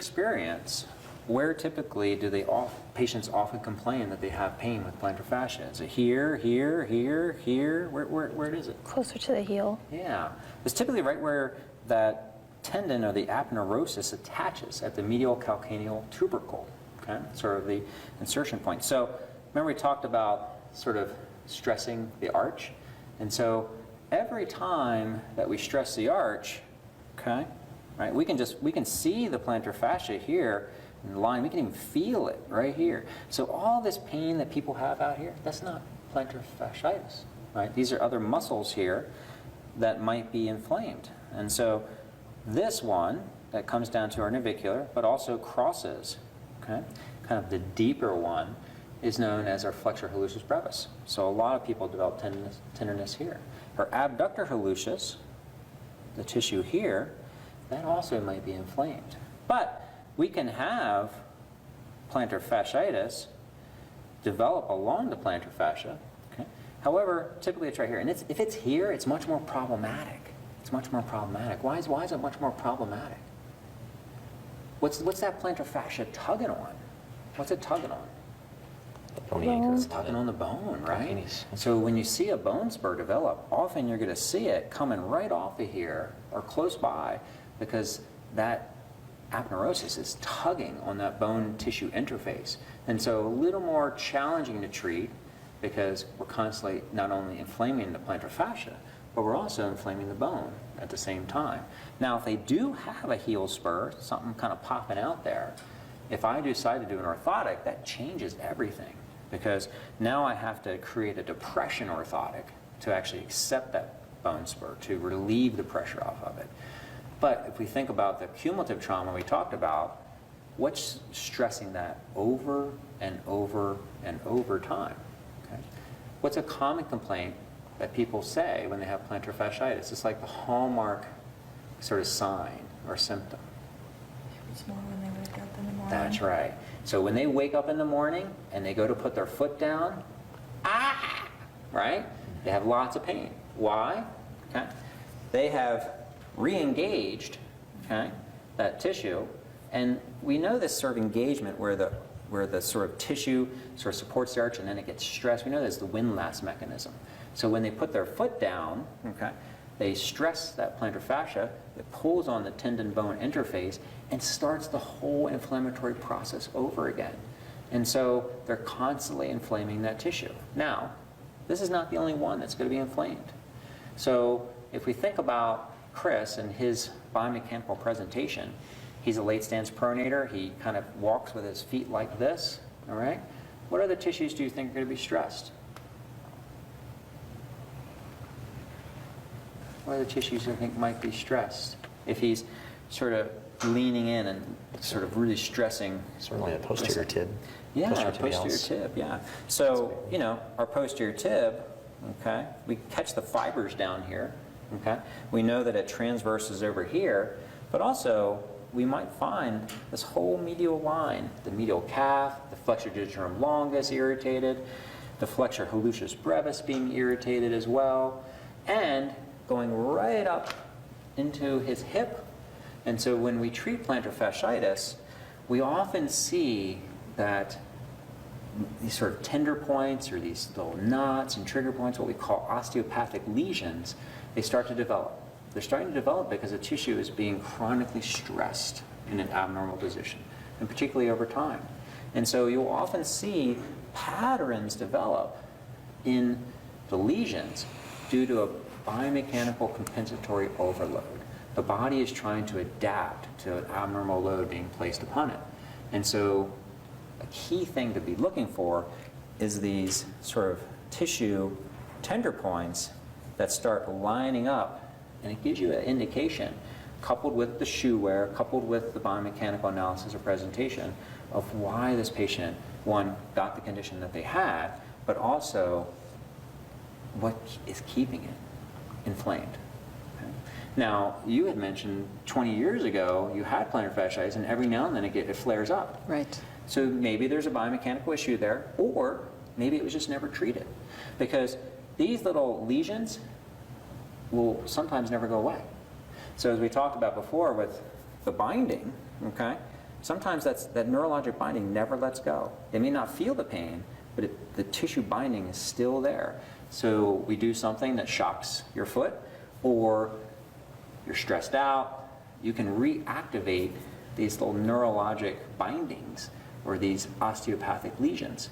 experience, where typically do patients often complain that they have pain with plantar fascia? Is it here, here, here, here? Where is it? Closer to the heel. Yeah. It's typically right where that tendon or the aponeurosis attaches at the medial calcaneal tubercle, okay? Sort of the insertion point. So remember we talked about sort of stressing the arch? And so every time that we stress the arch, okay, right, we can see the plantar fascia here in the line. We can even feel it right here. So all this pain that people have out here, that's not plantar fasciitis, right? These are other muscles here that might be inflamed. And so this one that comes down to our navicular, but also crosses, okay, kind of the deeper one, is known as our flexor hallucis brevis. So a lot of people develop tenderness here. Our abductor hallucis, the tissue here, that also might be inflamed. But we can have plantar fasciitis develop along the plantar fascia. Okay? However, typically it's right here. And if it's here, it's much more problematic. It's much more problematic. Why is it much more problematic? What's that plantar fascia tugging on? What's it tugging on? The bony anchor. It's tugging on the bone, right? So when you see a bone spur develop, often you're going to see it coming right off of here or close by because that aponeurosis is tugging on that bone tissue interface. And so a little more challenging to treat because we're constantly not only inflaming the plantar fascia, but we're also inflaming the bone at the same time. Now, if they do have a heel spur, something kind of popping out there, if I decide to do an orthotic, that changes everything because now I have to create a depression orthotic to actually accept that bone spur, to relieve the pressure off of it. But if we think about the cumulative trauma we talked about, what's stressing that over and over and over time? Okay? What's a common complaint that people say when they have plantar fasciitis? It's like the hallmark sort of sign or symptom. It's more when they wake up in the morning. That's right. So when they wake up in the morning and they go to put their foot down, right? They have lots of pain. Why? Okay. They have re-engaged, okay, that tissue, and we know this sort of engagement where the sort of tissue sort of supports the arch and then it gets stressed. We know that's the windlass mechanism. So when they put their foot down, okay, they stress that plantar fascia, it pulls on the tendon bone interface and starts the whole inflammatory process over again. And so they're constantly inflaming that tissue. Now, this is not the only one that's going to be inflamed. So if we think about Chris and his biomechanical presentation, he's a late stance pronator. He kind of walks with his feet like this, all right? What other tissues do you think are going to be stressed? What other tissues do you think might be stressed if he's sort of leaning in and sort of really stressing? Certainly the posterior tib. Yeah, posterior tib, yeah. So, you know, our posterior tib, okay, we catch the fibers down here, okay? We know that it transverses over here, but also we might find this whole medial line, the medial calf, the flexor digitorum longus irritated, the flexor hallucis brevis being irritated as well, and going right up into his hip. And so when we treat plantar fasciitis, we often see that these sort of tender points or these little knots and trigger points, what we call osteopathic lesions, they start to develop. They're starting to develop because the tissue is being chronically stressed in an abnormal position, and particularly over time. And so you'll often see patterns develop in the lesions due to a biomechanical compensatory overload. The body is trying to adapt to an abnormal load being placed upon it. And so a key thing to be looking for is these sort of tissue tender points that start lining up, and it gives you an indication, coupled with the shoe wear, coupled with the biomechanical analysis or presentation, of why this patient, one, got the condition that they had, but also what is keeping it inflamed. Okay? Now, you had mentioned 20 years ago you had plantar fasciitis, and every now and then it flares up. Right. So maybe there's a biomechanical issue there, or maybe it was just never treated. Because these little lesions will sometimes never go away. So as we talked about before with the binding, okay, sometimes that neurologic binding never lets go. They may not feel the pain, but the tissue binding is still there. So we do something that shocks your foot, or you're stressed out, you can reactivate these little neurologic bindings or these osteopathic lesions.